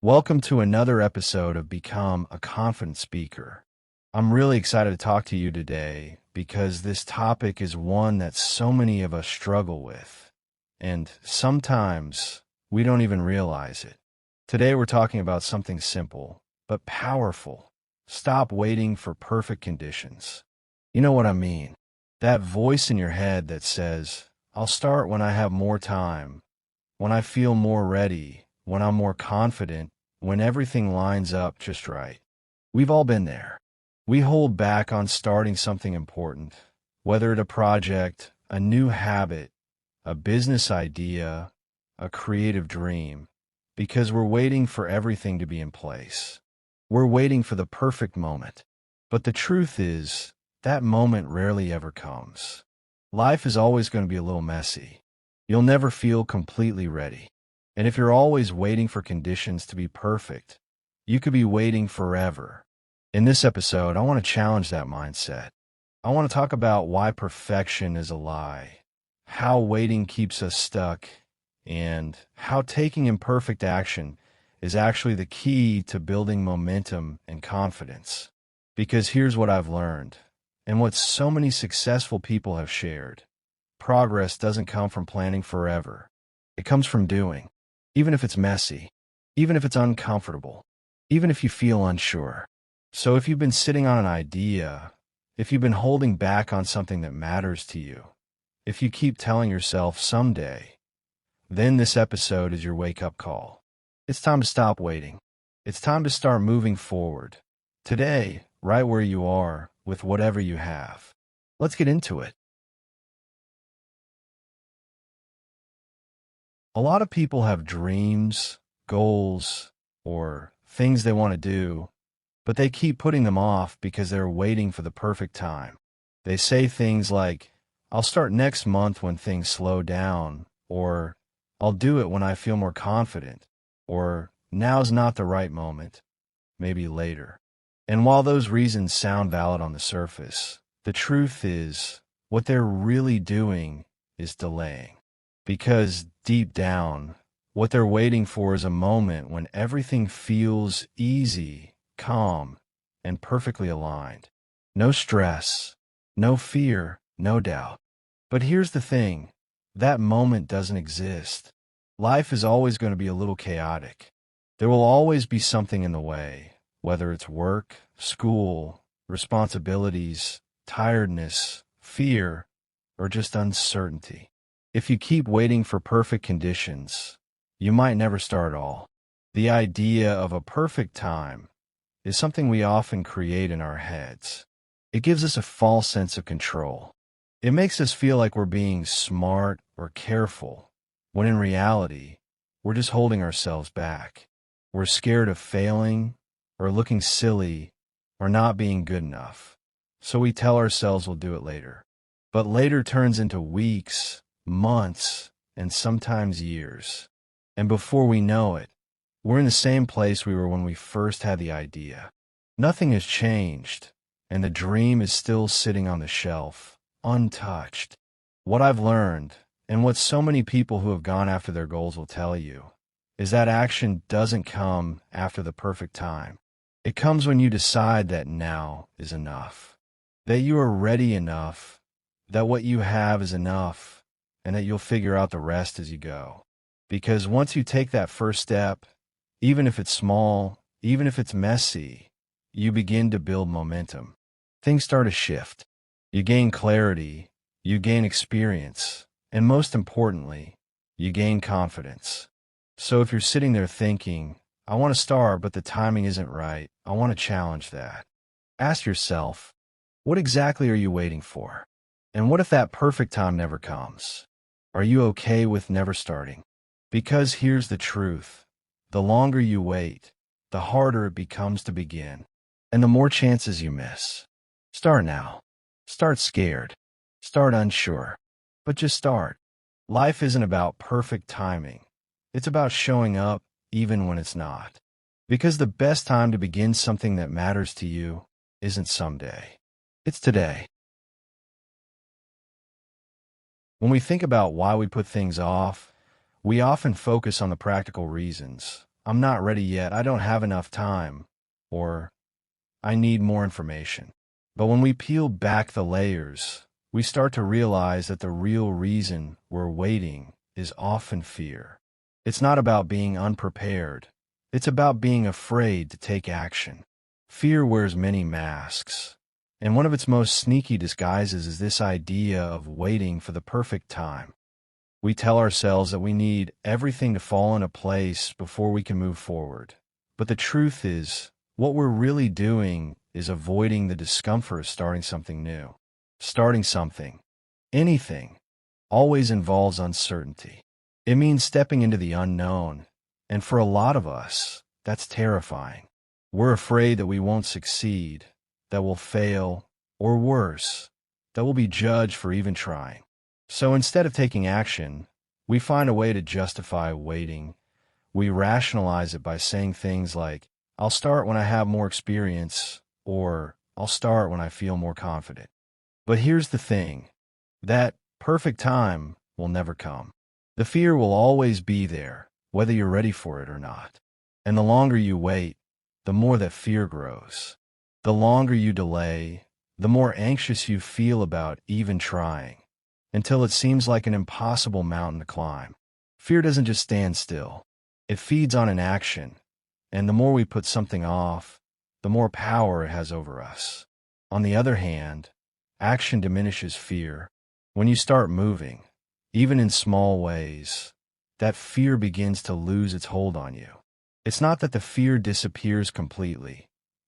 Welcome to another episode of Become a Confident Speaker. I'm really excited to talk to you today because this topic is one that so many of us struggle with, and sometimes we don't even realize it. Today we're talking about something simple but powerful. Stop waiting for perfect conditions. You know what I mean? That voice in your head that says, I'll start when I have more time, when I feel more ready, when I'm more confident, when everything lines up just right. We've all been there. We hold back on starting something important, whether it's a project, a new habit, a business idea, a creative dream, because we're waiting for everything to be in place. We're waiting for the perfect moment. But the truth is, that moment rarely ever comes. Life is always going to be a little messy. You'll never feel completely ready. And if you're always waiting for conditions to be perfect, you could be waiting forever. In this episode, I want to challenge that mindset. I want to talk about why perfection is a lie, how waiting keeps us stuck, and how taking imperfect action is actually the key to building momentum and confidence. Because here's what I've learned, and what so many successful people have shared. Progress doesn't come from planning forever. It comes from doing. Even if it's messy, even if it's uncomfortable, even if you feel unsure. So if you've been sitting on an idea, if you've been holding back on something that matters to you, if you keep telling yourself someday, then this episode is your wake-up call. It's time to stop waiting. It's time to start moving forward. Today, right where you are, with whatever you have. Let's get into it. A lot of people have dreams, goals, or things they want to do, but they keep putting them off because they're waiting for the perfect time. They say things like, I'll start next month when things slow down, or I'll do it when I feel more confident, or now's not the right moment, maybe later. And while those reasons sound valid on the surface, the truth is, what they're really doing is delaying. Because deep down, what they're waiting for is a moment when everything feels easy, calm, and perfectly aligned. No stress, no fear, no doubt. But here's the thing, that moment doesn't exist. Life is always going to be a little chaotic. There will always be something in the way, whether it's work, school, responsibilities, tiredness, fear, or just uncertainty. If you keep waiting for perfect conditions, you might never start at all. The idea of a perfect time is something we often create in our heads. It gives us a false sense of control. It makes us feel like we're being smart or careful, when in reality, we're just holding ourselves back. We're scared of failing, or looking silly, or not being good enough. So we tell ourselves we'll do it later. But later turns into weeks, months, and sometimes years. And before we know it, we're in the same place we were when we first had the idea. Nothing has changed, and the dream is still sitting on the shelf, untouched. What I've learned, and what so many people who have gone after their goals will tell you, is that action doesn't come after the perfect time. It comes when you decide that now is enough, that you are ready enough, that what you have is enough, and that you'll figure out the rest as you go. Because once you take that first step, even if it's small, even if it's messy, you begin to build momentum. Things start to shift. You gain clarity, you gain experience, and most importantly, you gain confidence. So if you're sitting there thinking, I want to start, but the timing isn't right, I want to challenge that. Ask yourself, what exactly are you waiting for? And what if that perfect time never comes? Are you okay with never starting? Because here's the truth. The longer you wait, the harder it becomes to begin, and the more chances you miss. Start now. Start scared. Start unsure. But just start. Life isn't about perfect timing. It's about showing up even when it's not. Because the best time to begin something that matters to you isn't someday. It's today. When we think about why we put things off, we often focus on the practical reasons. I'm not ready yet, I don't have enough time, or I need more information. But when we peel back the layers, we start to realize that the real reason we're waiting is often fear. It's not about being unprepared. It's about being afraid to take action. Fear wears many masks, and one of its most sneaky disguises is this idea of waiting for the perfect time. We tell ourselves that we need everything to fall into place before we can move forward. But the truth is, what we're really doing is avoiding the discomfort of starting something new. Starting something, anything, always involves uncertainty. It means stepping into the unknown, and for a lot of us, that's terrifying. We're afraid that we won't succeed, that we'll fail, or worse, that we'll be judged for even trying. So instead of taking action, we find a way to justify waiting. We rationalize it by saying things like, I'll start when I have more experience, or I'll start when I feel more confident. But here's the thing, that perfect time will never come. The fear will always be there, whether you're ready for it or not. And the longer you wait, the more that fear grows. The longer you delay, the more anxious you feel about even trying, until it seems like an impossible mountain to climb. Fear doesn't just stand still. It feeds on inaction, and the more we put something off, the more power it has over us. On the other hand, action diminishes fear. When you start moving, even in small ways, that fear begins to lose its hold on you. It's not that the fear disappears completely,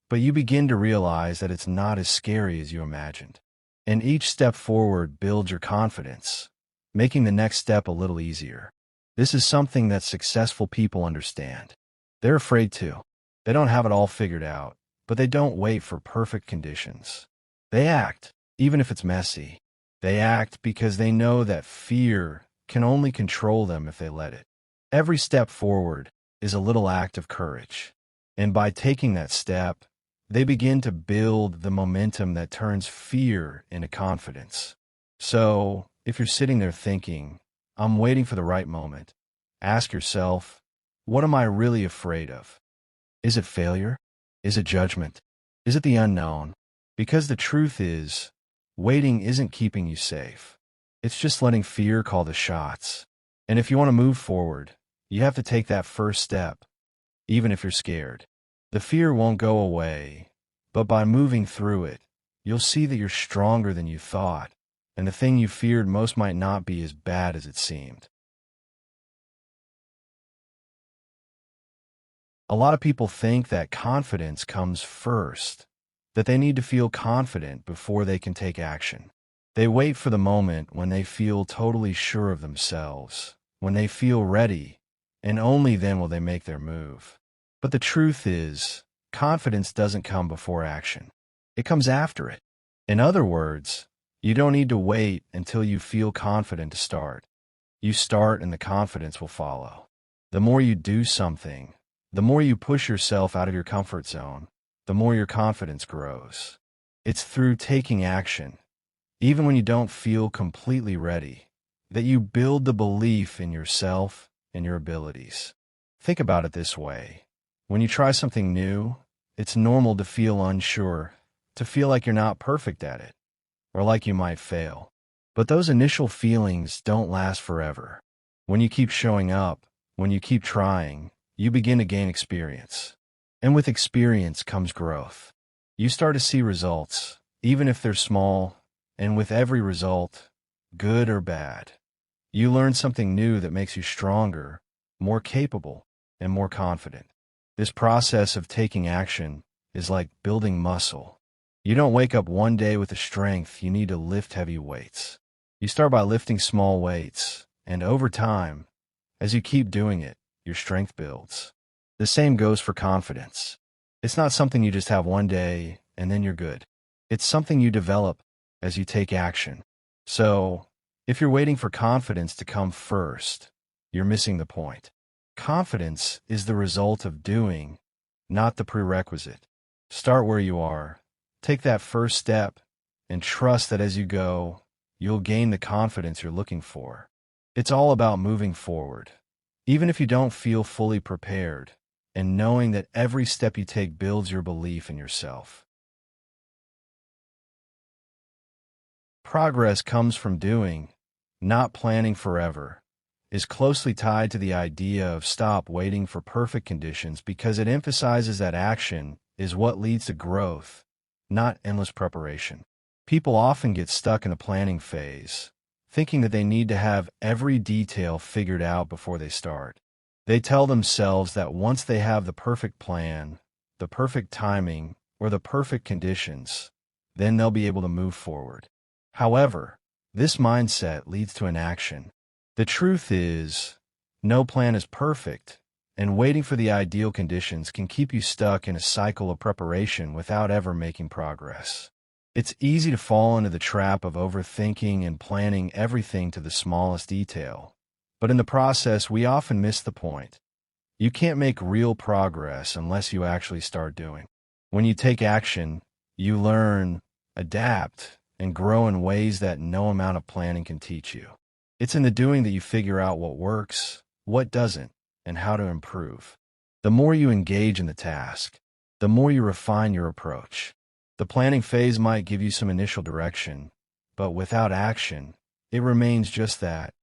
but you begin to realize that it's not as scary as you imagined. And each step forward builds your confidence, making the next step a little easier. This is something that successful people understand. They're afraid too. They don't have it all figured out, but they don't wait for perfect conditions. They act, even if it's messy. They act because they know that fear can only control them if they let it. Every step forward is a little act of courage. And by taking that step, they begin to build the momentum that turns fear into confidence. So, if you're sitting there thinking, I'm waiting for the right moment, ask yourself, what am I really afraid of? Is it failure? Is it judgment? Is it the unknown? Because the truth is, waiting isn't keeping you safe. It's just letting fear call the shots. And if you want to move forward, you have to take that first step, even if you're scared. The fear won't go away, but by moving through it, you'll see that you're stronger than you thought, and the thing you feared most might not be as bad as it seemed. A lot of people think that confidence comes first, that they need to feel confident before they can take action. They wait for the moment when they feel totally sure of themselves, when they feel ready, and only then will they make their move. But the truth is, confidence doesn't come before action. It comes after it. In other words, you don't need to wait until you feel confident to start. You start and the confidence will follow. The more you do something, the more you push yourself out of your comfort zone, the more your confidence grows. It's through taking action, even when you don't feel completely ready, that you build the belief in yourself and your abilities. Think about it this way. When you try something new, it's normal to feel unsure, to feel like you're not perfect at it, or like you might fail. But those initial feelings don't last forever. When you keep showing up, when you keep trying, you begin to gain experience. And with experience comes growth. You start to see results, even if they're small, and with every result, good or bad, you learn something new that makes you stronger, more capable, and more confident. This process of taking action is like building muscle. You don't wake up one day with the strength you need to lift heavy weights. You start by lifting small weights, and over time, as you keep doing it, your strength builds. The same goes for confidence. It's not something you just have one day and then you're good. It's something you develop as you take action. So, if you're waiting for confidence to come first, you're missing the point. Confidence is the result of doing, not the prerequisite. Start where you are. Take that first step and trust that as you go, you'll gain the confidence you're looking for. It's all about moving forward, even if you don't feel fully prepared, and knowing that every step you take builds your belief in yourself. Progress comes from doing, not planning forever, is closely tied to the idea of stop waiting for perfect conditions because it emphasizes that action is what leads to growth, not endless preparation. People often get stuck in a planning phase, thinking that they need to have every detail figured out before they start. They tell themselves that once they have the perfect plan, the perfect timing, or the perfect conditions, then they'll be able to move forward. However, this mindset leads to inaction. The truth is, no plan is perfect, and waiting for the ideal conditions can keep you stuck in a cycle of preparation without ever making progress. It's easy to fall into the trap of overthinking and planning everything to the smallest detail, but in the process, we often miss the point. You can't make real progress unless you actually start doing. When you take action, you learn, adapt, and grow in ways that no amount of planning can teach you. It's in the doing that you figure out what works, what doesn't, and how to improve. The more you engage in the task, the more you refine your approach. The planning phase might give you some initial direction, but without action, it remains just that,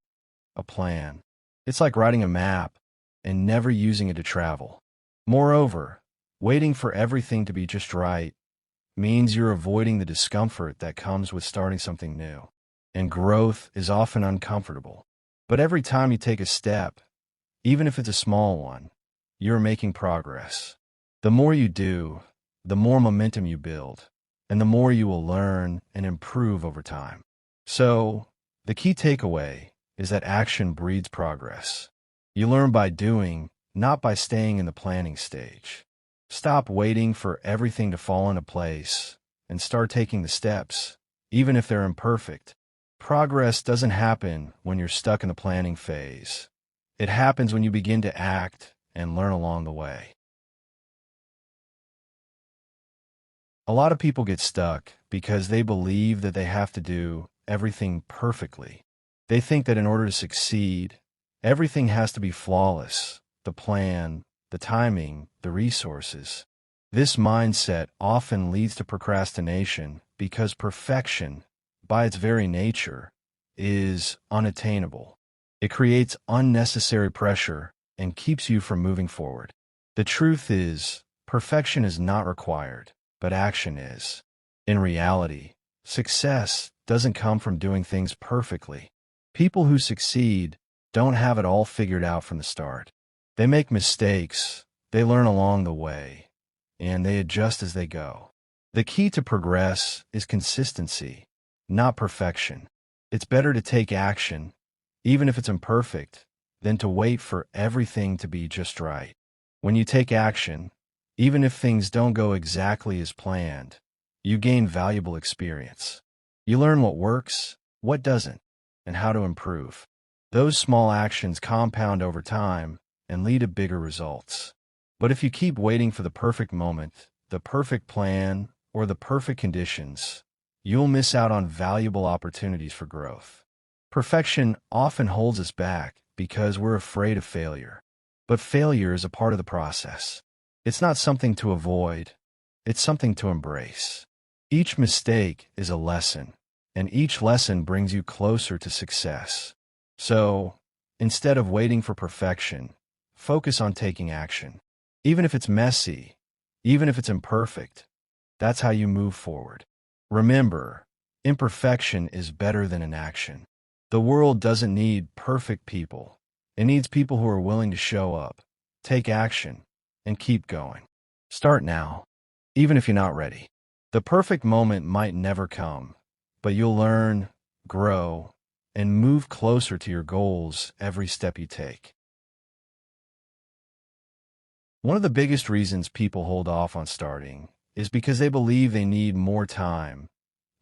a plan. It's like writing a map and never using it to travel. Moreover, waiting for everything to be just right means you're avoiding the discomfort that comes with starting something new. And growth is often uncomfortable. But every time you take a step, even if it's a small one, you're making progress. The more you do, the more momentum you build, and the more you will learn and improve over time. So, the key takeaway is that action breeds progress. You learn by doing, not by staying in the planning stage. Stop waiting for everything to fall into place and start taking the steps, even if they're imperfect. Progress doesn't happen when you're stuck in the planning phase. It happens when you begin to act and learn along the way. A lot of people get stuck because they believe that they have to do everything perfectly. They think that in order to succeed, everything has to be flawless: the plan, the timing, the resources. This mindset often leads to procrastination because perfection, by its very nature, is unattainable. It creates unnecessary pressure and keeps you from moving forward. The truth is, perfection is not required, but action is. In reality, success doesn't come from doing things perfectly. People who succeed don't have it all figured out from the start. They make mistakes, they learn along the way, and they adjust as they go. The key to progress is consistency, not perfection. It's better to take action, even if it's imperfect, than to wait for everything to be just right. When you take action, even if things don't go exactly as planned, you gain valuable experience. You learn what works, what doesn't, and how to improve. Those small actions compound over time and lead to bigger results. But if you keep waiting for the perfect moment, the perfect plan, or the perfect conditions, you'll miss out on valuable opportunities for growth. Perfection often holds us back because we're afraid of failure. But failure is a part of the process. It's not something to avoid, it's something to embrace. Each mistake is a lesson, and each lesson brings you closer to success. So, instead of waiting for perfection, focus on taking action. Even if it's messy, even if it's imperfect, that's how you move forward. Remember, imperfection is better than inaction. The world doesn't need perfect people. It needs people who are willing to show up, take action, and keep going. Start now, even if you're not ready. The perfect moment might never come, but you'll learn, grow, and move closer to your goals every step you take. One of the biggest reasons people hold off on starting is because they believe they need more time,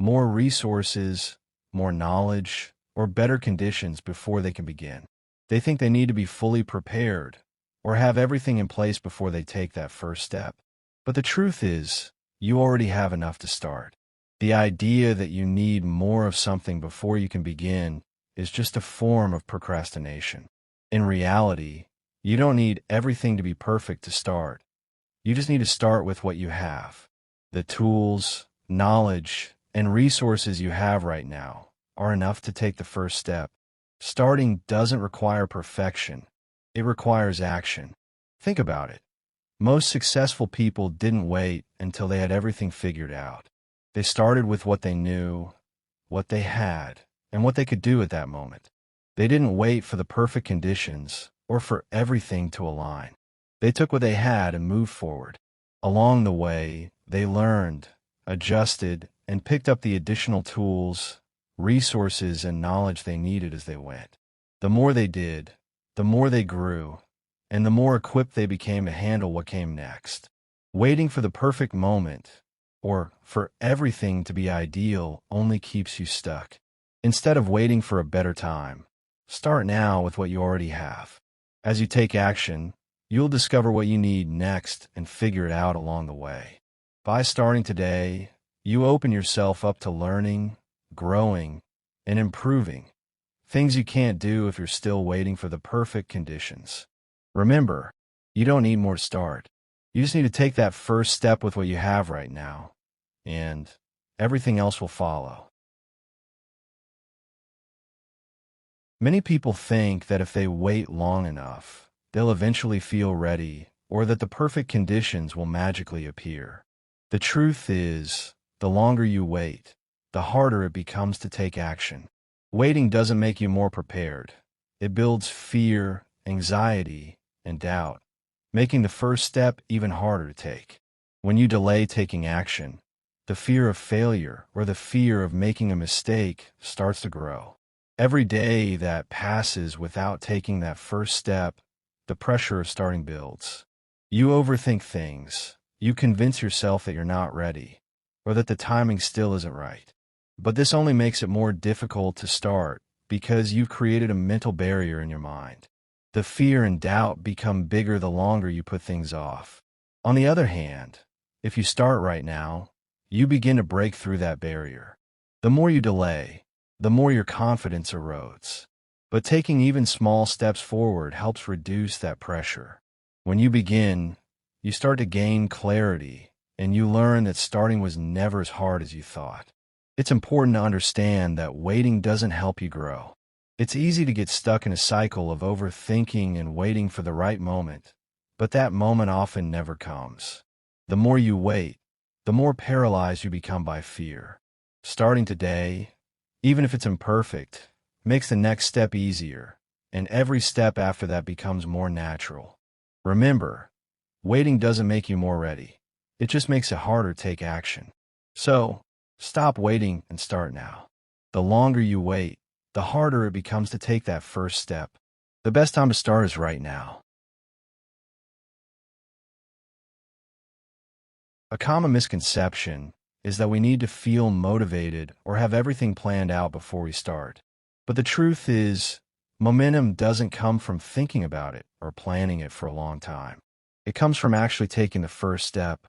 more resources, more knowledge, or better conditions before they can begin. They think they need to be fully prepared or have everything in place before they take that first step. But the truth is, you already have enough to start. The idea that you need more of something before you can begin is just a form of procrastination. In reality, you don't need everything to be perfect to start. You just need to start with what you have. The tools, knowledge, and resources you have right now are enough to take the first step. Starting doesn't require perfection. It requires action. Think about it. Most successful people didn't wait until they had everything figured out. They started with what they knew, what they had, and what they could do at that moment. They didn't wait for the perfect conditions or for everything to align. They took what they had and moved forward. Along the way, they learned, adjusted, and picked up the additional tools, resources, and knowledge they needed as they went. The more they did, the more they grew, and the more equipped they became to handle what came next. Waiting for the perfect moment, or for everything to be ideal, only keeps you stuck. Instead of waiting for a better time, start now with what you already have. As you take action, you'll discover what you need next and figure it out along the way. By starting today, you open yourself up to learning, growing, and improving, things you can't do if you're still waiting for the perfect conditions. Remember, you don't need more to start. You just need to take that first step with what you have right now, and everything else will follow. Many people think that if they wait long enough, they'll eventually feel ready, or that the perfect conditions will magically appear. The truth is, the longer you wait, the harder it becomes to take action. Waiting doesn't make you more prepared. It builds fear, anxiety, and doubt, making the first step even harder to take. When you delay taking action, the fear of failure or the fear of making a mistake starts to grow. Every day that passes without taking that first step, the pressure of starting builds. You overthink things. You convince yourself that you're not ready, or that the timing still isn't right. But this only makes it more difficult to start because you've created a mental barrier in your mind. The fear and doubt become bigger the longer you put things off. On the other hand, if you start right now, you begin to break through that barrier. The more you delay, the more your confidence erodes. But taking even small steps forward helps reduce that pressure. When you begin, you start to gain clarity, and you learn that starting was never as hard as you thought. It's important to understand that waiting doesn't help you grow. It's easy to get stuck in a cycle of overthinking and waiting for the right moment, but that moment often never comes. The more you wait, the more paralyzed you become by fear. Starting today, even if it's imperfect, makes the next step easier, and every step after that becomes more natural. Remember, waiting doesn't make you more ready. It just makes it harder to take action. So, stop waiting and start now. The longer you wait, the harder it becomes to take that first step. The best time to start is right now. A common misconception is that we need to feel motivated or have everything planned out before we start. But the truth is, momentum doesn't come from thinking about it or planning it for a long time. It comes from actually taking the first step.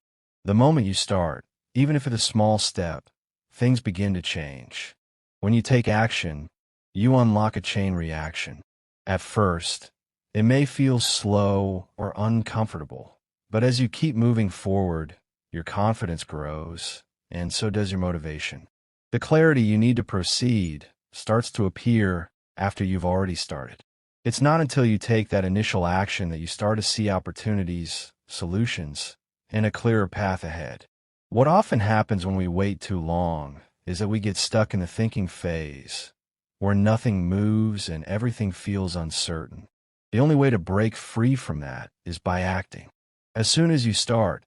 The moment you start, even if it's a small step, things begin to change. When you take action, you unlock a chain reaction. At first, it may feel slow or uncomfortable, but as you keep moving forward, your confidence grows, and so does your motivation. The clarity you need to proceed starts to appear after you've already started. It's not until you take that initial action that you start to see opportunities, solutions, and a clearer path ahead. What often happens when we wait too long is that we get stuck in the thinking phase, where nothing moves and everything feels uncertain. The only way to break free from that is by acting. As soon as you start,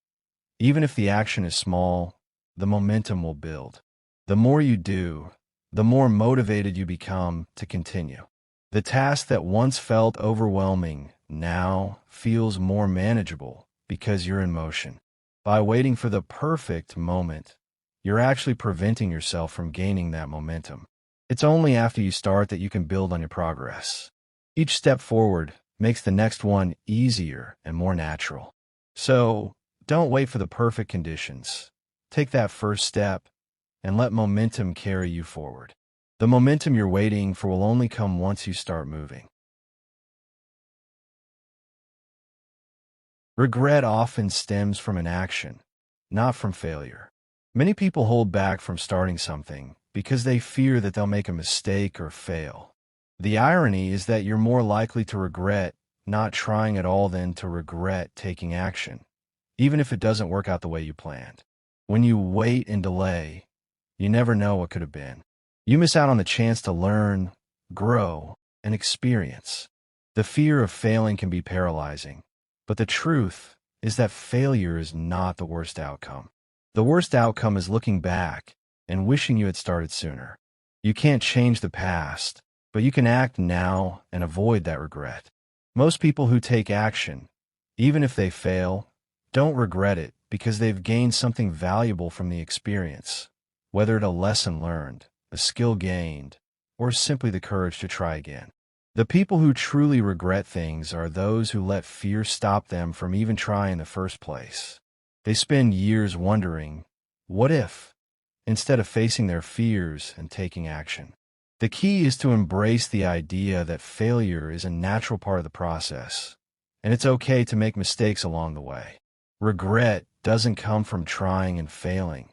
even if the action is small, the momentum will build. The more you do, the more motivated you become to continue. The task that once felt overwhelming now feels more manageable because you're in motion. By waiting for the perfect moment, you're actually preventing yourself from gaining that momentum. It's only after you start that you can build on your progress. Each step forward makes the next one easier and more natural. So, don't wait for the perfect conditions. Take that first step and let momentum carry you forward. The momentum you're waiting for will only come once you start moving. Regret often stems from inaction, not from failure. Many people hold back from starting something because they fear that they'll make a mistake or fail. The irony is that you're more likely to regret not trying at all than to regret taking action, even if it doesn't work out the way you planned. When you wait and delay, you never know what could have been. You miss out on the chance to learn, grow, and experience. The fear of failing can be paralyzing, but the truth is that failure is not the worst outcome. The worst outcome is looking back and wishing you had started sooner. You can't change the past, but you can act now and avoid that regret. Most people who take action, even if they fail, don't regret it because they've gained something valuable from the experience, whether it's a lesson learned, a skill gained, or simply the courage to try again. The people who truly regret things are those who let fear stop them from even trying in the first place. They spend years wondering, what if, instead of facing their fears and taking action. The key is to embrace the idea that failure is a natural part of the process, and it's okay to make mistakes along the way. Regret doesn't come from trying and failing.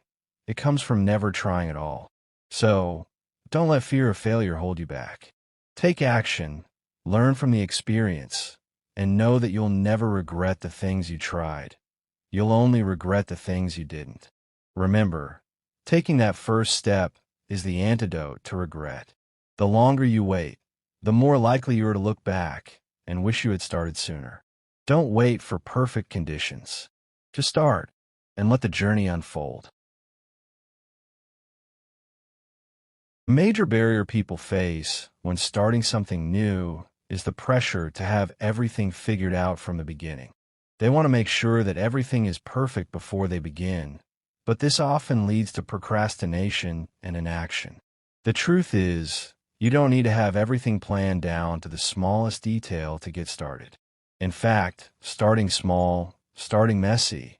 It comes from never trying at all. So, don't let fear of failure hold you back. Take action, learn from the experience, and know that you'll never regret the things you tried. You'll only regret the things you didn't. Remember, taking that first step is the antidote to regret. The longer you wait, the more likely you are to look back and wish you had started sooner. Don't wait for perfect conditions. Just start and let the journey unfold. A major barrier people face when starting something new is the pressure to have everything figured out from the beginning. They want to make sure that everything is perfect before they begin, but this often leads to procrastination and inaction. The truth is, you don't need to have everything planned down to the smallest detail to get started. In fact, starting small, starting messy,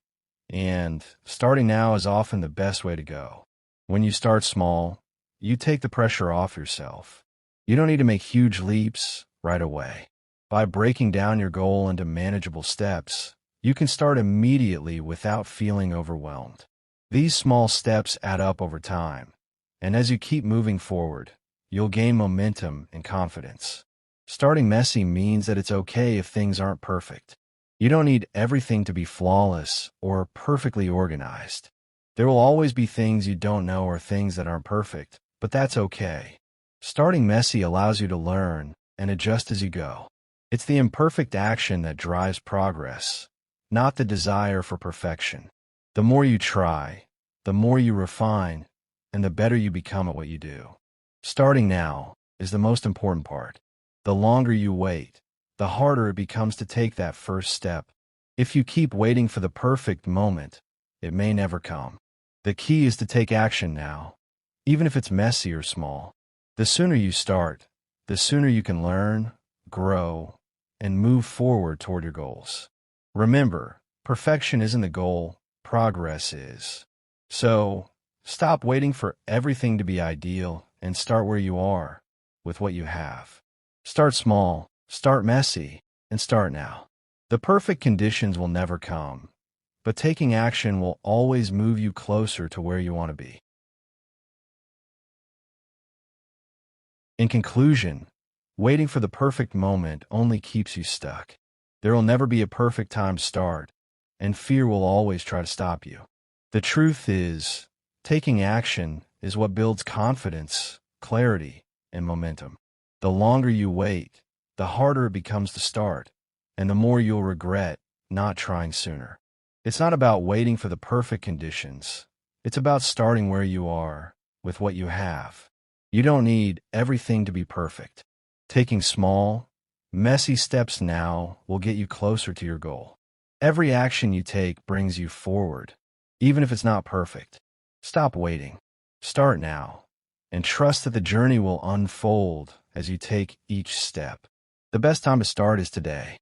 and starting now is often the best way to go. When you start small, you take the pressure off yourself. You don't need to make huge leaps right away. By breaking down your goal into manageable steps, you can start immediately without feeling overwhelmed. These small steps add up over time, and as you keep moving forward, you'll gain momentum and confidence. Starting messy means that it's okay if things aren't perfect. You don't need everything to be flawless or perfectly organized. There will always be things you don't know or things that aren't perfect, but that's okay. Starting messy allows you to learn and adjust as you go. It's the imperfect action that drives progress, not the desire for perfection. The more you try, the more you refine, and the better you become at what you do. Starting now is the most important part. The longer you wait, the harder it becomes to take that first step. If you keep waiting for the perfect moment, it may never come. The key is to take action now, even if it's messy or small. The sooner you start, the sooner you can learn, grow, and move forward toward your goals. Remember, perfection isn't the goal, progress is. So, stop waiting for everything to be ideal and start where you are, with what you have. Start small, start messy, and start now. The perfect conditions will never come, but taking action will always move you closer to where you want to be. In conclusion, waiting for the perfect moment only keeps you stuck. There will never be a perfect time to start, and fear will always try to stop you. The truth is, taking action is what builds confidence, clarity, and momentum. The longer you wait, the harder it becomes to start, and the more you'll regret not trying sooner. It's not about waiting for the perfect conditions. It's about starting where you are, with what you have. You don't need everything to be perfect. Taking small, messy steps now will get you closer to your goal. Every action you take brings you forward, even if it's not perfect. Stop waiting. Start now, and trust that the journey will unfold as you take each step. The best time to start is today.